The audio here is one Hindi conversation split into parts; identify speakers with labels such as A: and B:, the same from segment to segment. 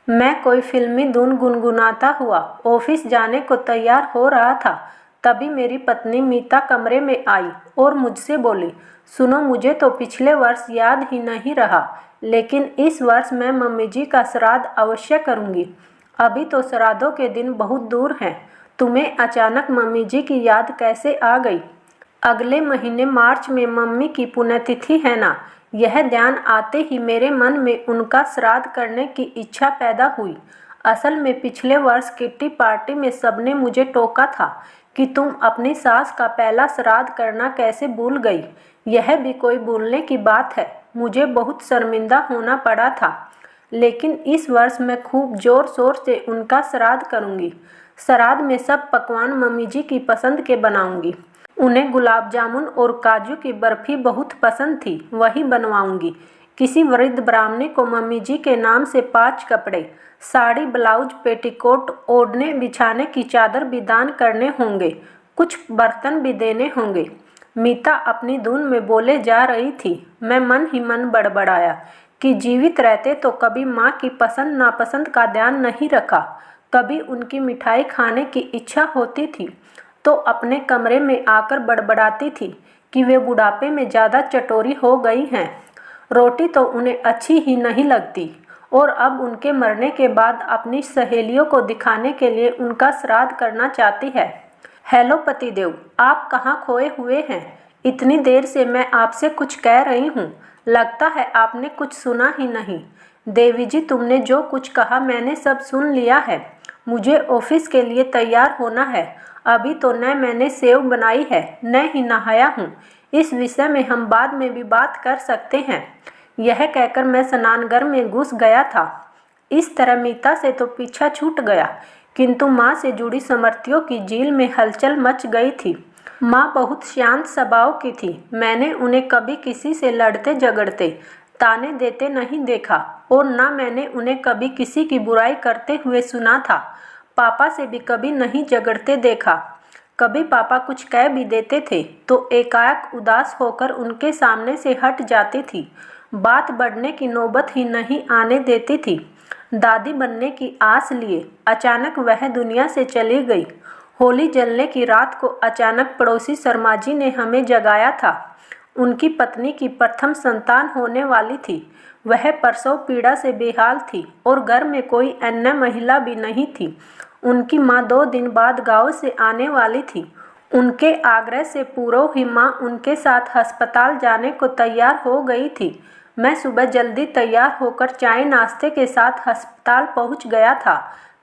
A: मैं कोई फिल्मी धुन गुनगुनाता हुआ ऑफिस जाने को तैयार हो रहा था, तभी मेरी पत्नी मीता कमरे में आई और मुझसे बोली, सुनो, मुझे तो पिछले वर्ष याद ही नहीं रहा, लेकिन इस वर्ष मैं मम्मी जी का श्राद्ध अवश्य करूँगी। अभी तो श्राद्धों के दिन बहुत दूर हैं। तुम्हें अचानक मम्मी जी की याद कैसे आ गई? अगले महीने मार्च में मम्मी की पुण्यतिथि है ना। यह ध्यान आते ही मेरे मन में उनका श्राद्ध करने की इच्छा पैदा हुई। असल में पिछले वर्ष किट्टी पार्टी में सबने मुझे टोका था कि तुम अपनी सास का पहला श्राद्ध करना कैसे भूल गई। यह भी कोई भूलने की बात है? मुझे बहुत शर्मिंदा होना पड़ा था, लेकिन इस वर्ष मैं खूब जोर शोर से उनका श्राद्ध करूँगी। श्राद्ध में सब पकवान मम्मी जी की पसंद के बनाऊंगी। उन्हें गुलाब जामुन और काजू की बर्फ़ी बहुत पसंद थी, वही बनवाऊंगी। किसी वृद्ध ब्राह्मणी को मम्मी जी के नाम से 5 कपड़े, साड़ी, ब्लाउज, पेटीकोट, ओढ़ने बिछाने की चादर भी दान करने होंगे। कुछ बर्तन भी देने होंगे। मीता अपनी धुन में बोले जा रही थी। मैं मन ही मन बड़बड़ाया कि जीवित रहते तो कभी माँ की पसंद नापसंद का ध्यान नहीं रखा, कभी उनकी मिठाई खाने की इच्छा होती थी तो अपने कमरे में आकर बड़बड़ाती थी कि वे बुढ़ापे में ज़्यादा चटोरी हो गई हैं। रोटी तो उन्हें अच्छी ही नहीं लगती और अब उनके मरने के बाद अपनी सहेलियों को दिखाने के लिए उनका श्राद्ध करना चाहती है। हेलो पतिदेव, आप कहाँ खोए हुए हैं? इतनी देर से मैं आपसे कुछ कह रही हूँ, लगता है आपने कुछ सुना ही नहीं। देवी जी, तुमने जो कुछ कहा मैंने सब सुन लिया है। मुझे ऑफिस के लिए तैयार होना है। अभी तो न मैंने सेव बनाई है न ही नहाया हूँ। इस विषय में हम बाद में भी बात कर सकते हैं। यह कहकर मैं स्नानघर में घुस गया था। इस तरह मीता से तो पीछा छूट गया, किंतु माँ से जुड़ी स्मृतियों की झील में हलचल मच गई थी। माँ बहुत शांत स्वभाव की थी। मैंने उन्हें कभी किसी से लड़ते झगड़ते, ताने देते नहीं देखा और न मैंने उन्हें कभी किसी की बुराई करते हुए सुना था। पापा से भी कभी नहीं झगड़ते देखा। कभी पापा कुछ कह भी देते थे तो एकाएक उदास होकर उनके सामने से हट जाती थी। बात बढ़ने की नौबत ही नहीं आने देती थी। दादी बनने की आस लिए अचानक वह दुनिया से चली गई। होली जलने की रात को अचानक पड़ोसी शर्मा जी ने हमें जगाया था। उनकी पत्नी की प्रथम संतान होने वाली थी। वह प्रसव पीड़ा से बेहाल थी और घर में कोई अन्य महिला भी नहीं थी। उनकी माँ 2 दिन बाद गांव से आने वाली थी। उनके आग्रह से पूर्व ही माँ उनके साथ अस्पताल जाने को तैयार हो गई थी। मैं सुबह जल्दी तैयार होकर चाय नाश्ते के साथ अस्पताल पहुंच गया था,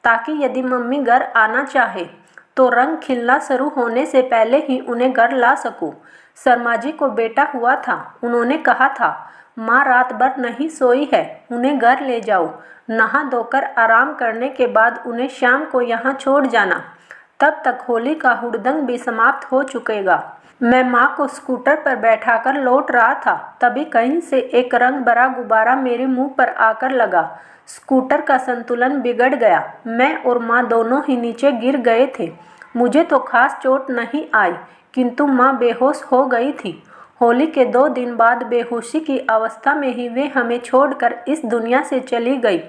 A: ताकि यदि मम्मी घर आना चाहे तो रंग खिलना शुरू होने से पहले ही उन्हें घर ला सकूं। शर्मा जी को बेटा हुआ था। उन्होंने कहा था, माँ रात भर नहीं सोई है, उन्हें घर ले जाओ। नहा धोकर आराम करने के बाद उन्हें शाम को यहाँ छोड़ जाना। तब तक होली का हुड़दंग भी समाप्त हो चुकेगा। मैं माँ को स्कूटर पर बैठाकर लौट रहा था, तभी कहीं से एक रंग भरा गुब्बारा मेरे मुंह पर आकर लगा। स्कूटर का संतुलन बिगड़ गया। मैं और माँ दोनों ही नीचे गिर गए थे। मुझे तो खास चोट नहीं आई, किंतु माँ बेहोश हो गई थी। होली के 2 दिन बाद बेहोशी की अवस्था में ही वे हमें छोड़कर इस दुनिया से चली गई।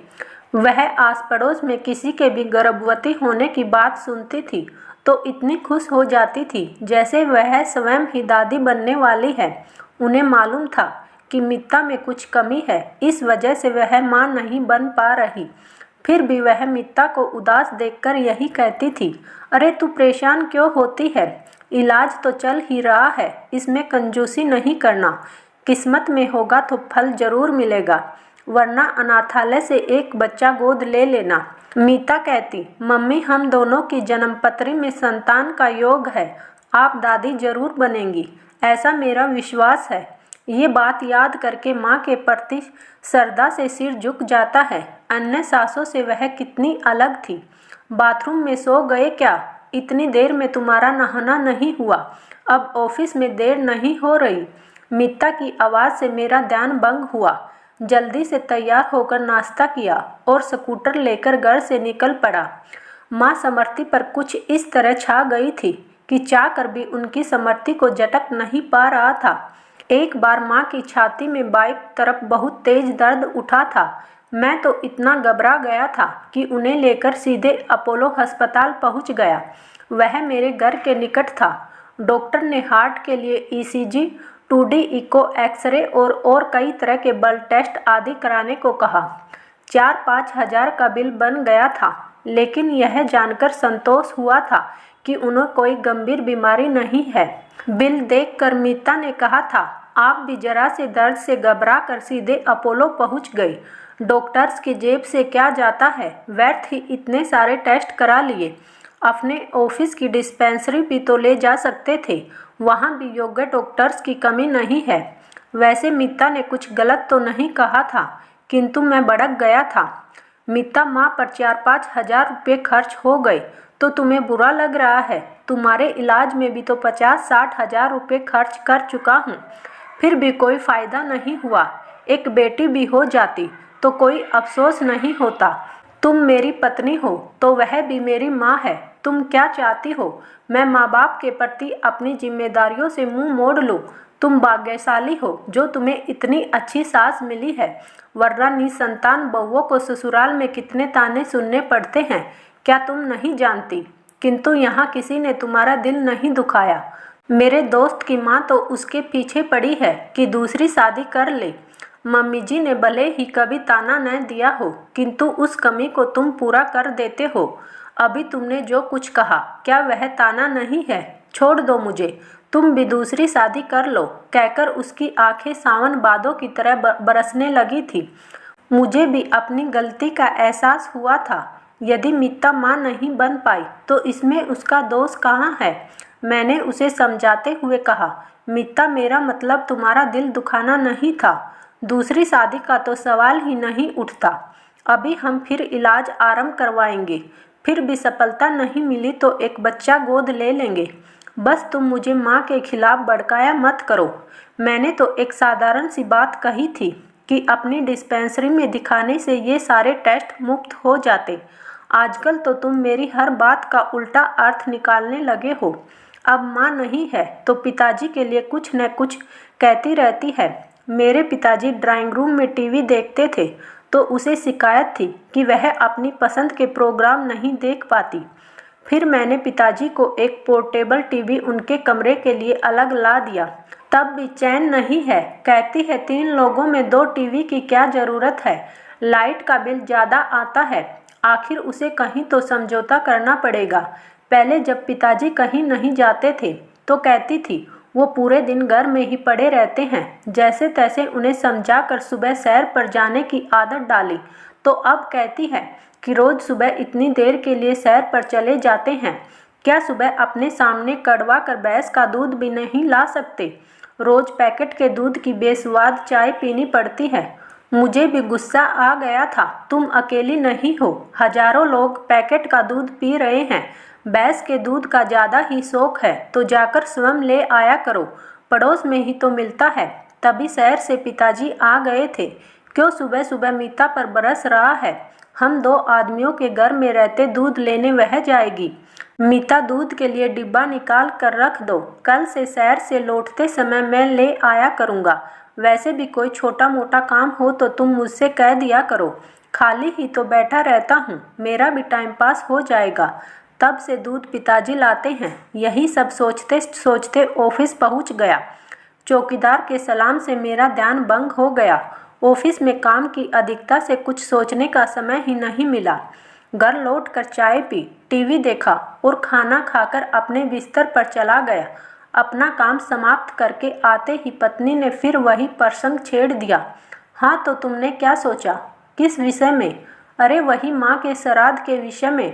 A: वह आस पड़ोस में किसी के भी गर्भवती होने की बात सुनती थी तो इतनी खुश हो जाती थी जैसे वह स्वयं ही दादी बनने वाली है। उन्हें मालूम था कि मीता में कुछ कमी है, इस वजह से वह माँ नहीं बन पा रही। फिर भी वह मीता को उदास देखकर यही कहती थी, अरे तू परेशान क्यों होती है? इलाज तो चल ही रहा है, इसमें कंजूसी नहीं करना। किस्मत में होगा तो फल जरूर मिलेगा, वरना अनाथालय से एक बच्चा गोद ले लेना। मीता कहती, मम्मी हम दोनों की जन्मपत्री में संतान का योग है, आप दादी जरूर बनेंगी, ऐसा मेरा विश्वास है। ये बात याद करके माँ के प्रति श्रद्धा से सिर झुक जाता है। अन्य सासों से वह कितनी अलग थी। बाथरूम में सो गए क्या? इतनी देर में तुम्हारा नहाना नहीं हुआ? अब ऑफिस में देर नहीं हो रही? मीता की आवाज़ से मेरा ध्यान भंग हुआ। जल्दी से तैयार होकर नाश्ता किया और स्कूटर लेकर घर से निकल पड़ा। माँ समर्थी पर कुछ इस तरह छा गई थी कि चाह कर भी उनकी समर्थी को झटक नहीं पा रहा था। एक बार माँ की छाती में बाएं तरफ बहुत तेज दर्द उठा था। मैं तो इतना घबरा गया था कि उन्हें लेकर सीधे अपोलो अस्पताल पहुंच गया। वह मेरे घर के निकट था। डॉक्टर ने हार्ट के लिए ईसीजी, 2D इको, एक्सरे और कई तरह के ब्लड टेस्ट आदि कराने को कहा। 4-5 हजार का बिल बन गया था, लेकिन यह जानकर संतोष हुआ था कि उन्हें कोई गंभीर बीमारी नहीं है। बिल देखकर मीता ने कहा था, आप भी जरा से दर्द से घबरा कर सीधे अपोलो पहुंच गई। डॉक्टर्स की जेब से क्या जाता है, व्यर्थ ही इतने सारे टेस्ट करा लिए। अपने ऑफिस की डिस्पेंसरी भी तो ले जा सकते थे, वहाँ भी योग्य डॉक्टर्स की कमी नहीं है। वैसे मीता ने कुछ गलत तो नहीं कहा था, किंतु मैं भड़क गया था। मीता, माँ पर 4-5 हजार रुपये खर्च हो गए तो तुम्हें बुरा लग रहा है? तुम्हारे इलाज में भी तो 50-60 हजार रुपये खर्च कर चुका हूँ, फिर भी कोई फ़ायदा नहीं हुआ। एक बेटी भी हो जाती तो कोई अफसोस नहीं होता। तुम मेरी पत्नी हो तो वह भी मेरी माँ है। तुम क्या चाहती हो, मैं माँ बाप के प्रति अपनी जिम्मेदारियों से मुंह मोड़ लूँ? तुम भाग्यशाली हो जो तुम्हें इतनी अच्छी सास मिली है, वरना निसंतान बहुओं को ससुराल में कितने ताने सुनने पड़ते हैं, क्या तुम नहीं जानती? किंतु यहाँ किसी ने तुम्हारा दिल नहीं दुखाया। मेरे दोस्त की माँ तो उसके पीछे पड़ी है कि दूसरी शादी कर ले। मम्मी जी ने भले ही कभी ताना न दिया हो, किंतु उस कमी को तुम पूरा कर देते हो। अभी तुमने जो कुछ कहा, क्या वह ताना नहीं है? छोड़ दो मुझे, तुम भी दूसरी शादी कर लो, कहकर उसकी आंखें सावन बादों की तरह बरसने लगी थी। मुझे भी अपनी गलती का एहसास हुआ था। यदि मीता माँ नहीं बन पाई तो इसमें उसका दोष कहाँ है? मैंने उसे समझाते हुए कहा, मीता, मेरा मतलब तुम्हारा दिल दुखाना नहीं था। दूसरी शादी का तो सवाल ही नहीं उठता। अभी हम फिर इलाज आरंभ करवाएंगे, फिर भी सफलता नहीं मिली तो एक बच्चा गोद ले लेंगे। बस तुम मुझे माँ के खिलाफ भड़काया मत करो। मैंने तो एक साधारण सी बात कही थी कि अपनी डिस्पेंसरी में दिखाने से ये सारे टेस्ट मुफ्त हो जाते। आजकल तो तुम मेरी हर बात का उल्टा अर्थ निकालने लगे हो। अब माँ नहीं है तो पिताजी के लिए कुछ न कुछ कहती रहती है। मेरे पिताजी ड्राइंग रूम में टीवी देखते थे तो उसे शिकायत थी कि वह अपनी पसंद के प्रोग्राम नहीं देख पाती। फिर मैंने पिताजी को एक पोर्टेबल टीवी उनके कमरे के लिए अलग ला दिया, तब भी चैन नहीं है। कहती है 3 लोगों में 2 टीवी की क्या ज़रूरत है, लाइट का बिल ज़्यादा आता है। आखिर उसे कहीं तो समझौता करना पड़ेगा। पहले जब पिताजी कहीं नहीं जाते थे तो कहती थी वो पूरे दिन घर में ही पड़े रहते हैं। जैसे तैसे उन्हें समझा कर सुबह सैर पर जाने की आदत डाली तो अब कहती है कि रोज़ सुबह इतनी देर के लिए सैर पर चले जाते हैं। क्या सुबह अपने सामने कड़वा कर भैंस का दूध भी नहीं ला सकते? रोज़ पैकेट के दूध की बेस्वाद चाय पीनी पड़ती है। मुझे भी गुस्सा आ गया था। तुम अकेली नहीं हो, हजारों लोग पैकेट का दूध पी रहे हैं। भैंस के दूध का ज़्यादा ही शौक है तो जाकर स्वयं ले आया करो, पड़ोस में ही तो मिलता है। तभी शहर से पिताजी आ गए थे। क्यों सुबह सुबह मीता पर बरस रहा है? हम 2 आदमियों के घर में रहते दूध लेने वह जाएगी। मीता, दूध के लिए डिब्बा निकाल कर रख दो, कल से शहर से लौटते समय मैं ले आया करूँगा। वैसे भी कोई छोटा मोटा काम हो तो तुम मुझसे कह दिया करो, खाली ही तो बैठा रहता हूँ, मेरा भी टाइम पास हो जाएगा। तब से दूध पिताजी लाते हैं। यही सब सोचते सोचते ऑफिस पहुँच गया। चौकीदार के सलाम से मेरा ध्यान भंग हो गया। ऑफिस में काम की अधिकता से कुछ सोचने का समय ही नहीं मिला। घर लौटकर चाय पी, टीवी देखा और खाना खाकर अपने बिस्तर पर चला गया। अपना काम समाप्त करके आते ही पत्नी ने फिर वही प्रसंग छेड़ दिया। हाँ, तो तुमने क्या सोचा? किस विषय में? अरे वही माँ के श्राद्ध के विषय में।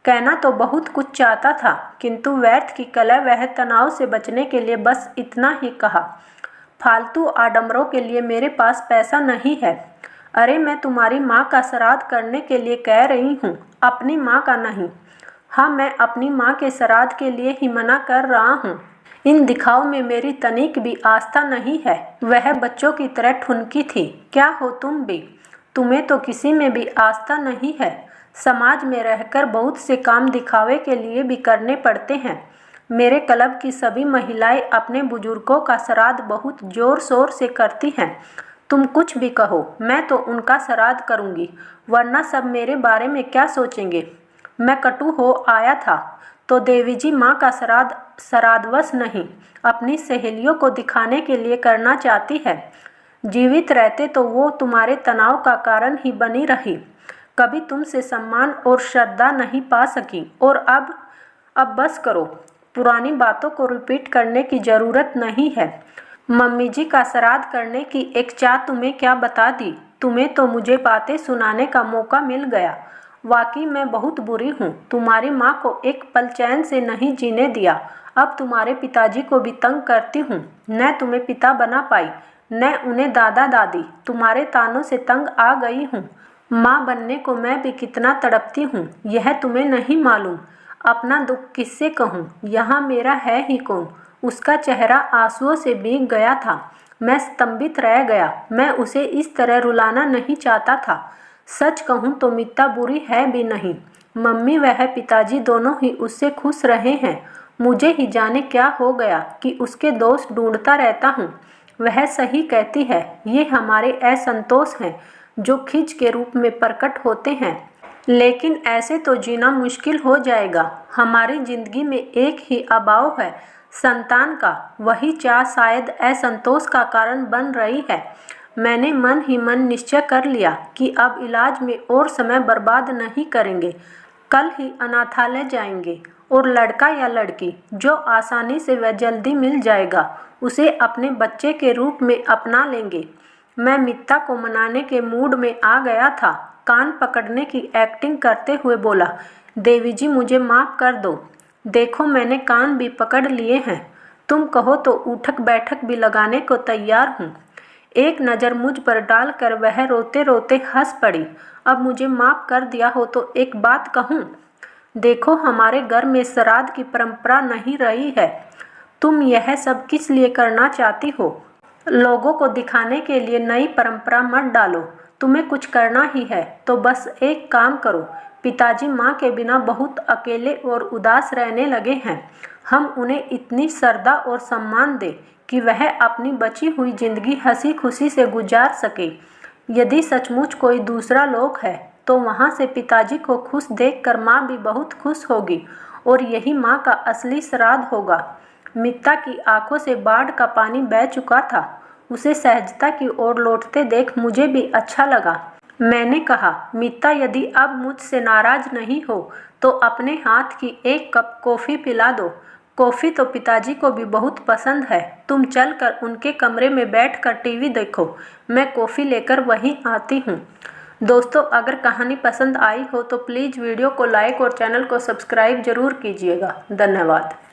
A: कहना तो बहुत कुछ चाहता था, किंतु व्यर्थ की कलह वह तनाव से बचने के लिए बस इतना ही कहा, फालतू आडंबरों के लिए मेरे पास पैसा नहीं है। अरे मैं तुम्हारी माँ का श्राद्ध करने के लिए कह रही हूँ, अपनी माँ का नहीं। हाँ, मैं अपनी माँ के श्राद्ध के लिए ही मना कर रहा हूँ। इन दिखाओं में मेरी तनिक भी आस्था नहीं है। वह बच्चों की तरह ठुनकी थी। क्या हो तुम भी? तुम्हें तो किसी में भी आस्था नहीं है। समाज में रहकर बहुत से काम दिखावे के लिए भी करने पड़ते हैं। मेरे क्लब की सभी महिलाएं अपने बुजुर्गों का श्राद्ध बहुत जोर शोर से करती हैं। तुम कुछ भी कहो, मैं तो उनका श्राद्ध करूँगी, वरना सब मेरे बारे में क्या सोचेंगे। मैं कटु हो आया था तो देवी जी माँ का श्राद्धवश नहीं, अपनी सहेलियों को दिखाने के लिए करना चाहती है। जीवित रहते तो वो तुम्हारे तनाव का कारण ही बनी रही, कभी तुमसे सम्मान और श्रद्धा नहीं पा सकी। और अब बस करो, पुरानी बातों को रिपीट करने की ज़रूरत नहीं है। मम्मी जी का श्राद्ध करने की एक चाह तुम्हें क्या बता दी। तुम्हें तो मुझे बातें सुनाने का मौका मिल गया। वाकई मैं बहुत बुरी हूँ, तुम्हारी माँ को एक पल चैन से नहीं जीने दिया। अब तुम्हारे पिताजी को भी तंग करती हूँ, न तुम्हें पिता बना पाई न उन्हें दादा दादी। तुम्हारे तानों से तंग आ गई हूँ। माँ बनने को मैं भी कितना तड़पती हूँ, यह तुम्हें नहीं मालूम। अपना दुख किससे कहूँ, यहाँ मेरा है ही कौन। उसका चेहरा आंसुओं से भीग गया था। मैं स्तंभित रह गया। मैं उसे इस तरह रुलाना नहीं चाहता था। सच कहूँ तो मीता बुरी है भी नहीं। मम्मी वह पिताजी दोनों ही उससे खुश रहे हैं। मुझे ही जाने क्या हो गया कि उसके दोष ढूंढता रहता हूँ। वह सही कहती है, ये हमारे असंतोष हैं जो खिंच के रूप में प्रकट होते हैं। लेकिन ऐसे तो जीना मुश्किल हो जाएगा। हमारी जिंदगी में एक ही अभाव है, संतान का। वही चाह शायद असंतोष का कारण बन रही है। मैंने मन ही मन निश्चय कर लिया कि अब इलाज में और समय बर्बाद नहीं करेंगे। कल ही अनाथालय जाएंगे और लड़का या लड़की जो आसानी से वह जल्दी मिल जाएगा, उसे अपने बच्चे के रूप में अपना लेंगे। मैं मीता को मनाने के मूड में आ गया था। कान पकड़ने की एक्टिंग करते हुए बोला, देवी जी मुझे माफ़ कर दो। देखो मैंने कान भी पकड़ लिए हैं। तुम कहो तो उठक बैठक भी लगाने को तैयार हूँ। एक नज़र मुझ पर डालकर वह रोते रोते हंस पड़ी। अब मुझे माफ़ कर दिया हो तो एक बात कहूँ। देखो हमारे घर में श्राद्ध की परंपरा नहीं रही है। तुम यह सब किस लिए करना चाहती हो? लोगों को दिखाने के लिए नई परंपरा मत डालो। तुम्हें कुछ करना ही है तो बस एक काम करो। पिताजी माँ के बिना बहुत अकेले और उदास रहने लगे हैं। हम उन्हें इतनी श्रद्धा और सम्मान दें कि वह अपनी बची हुई जिंदगी हंसी खुशी से गुजार सके। यदि सचमुच कोई दूसरा लोक है तो वहाँ से पिताजी को खुश देखकर माँ भी बहुत खुश होगी और यही माँ का असली श्राद्ध होगा। मीता की आंखों से बाढ़ का पानी बह चुका था। उसे सहजता की ओर लौटते देख मुझे भी अच्छा लगा। मैंने कहा, मीता यदि अब मुझसे नाराज नहीं हो तो अपने हाथ की एक कप कॉफ़ी पिला दो। कॉफ़ी तो पिताजी को भी बहुत पसंद है। तुम चलकर उनके कमरे में बैठकर टीवी देखो, मैं कॉफ़ी लेकर वहीं आती हूँ। दोस्तों, अगर कहानी पसंद आई हो तो प्लीज़ वीडियो को लाइक और चैनल को सब्सक्राइब ज़रूर कीजिएगा। धन्यवाद।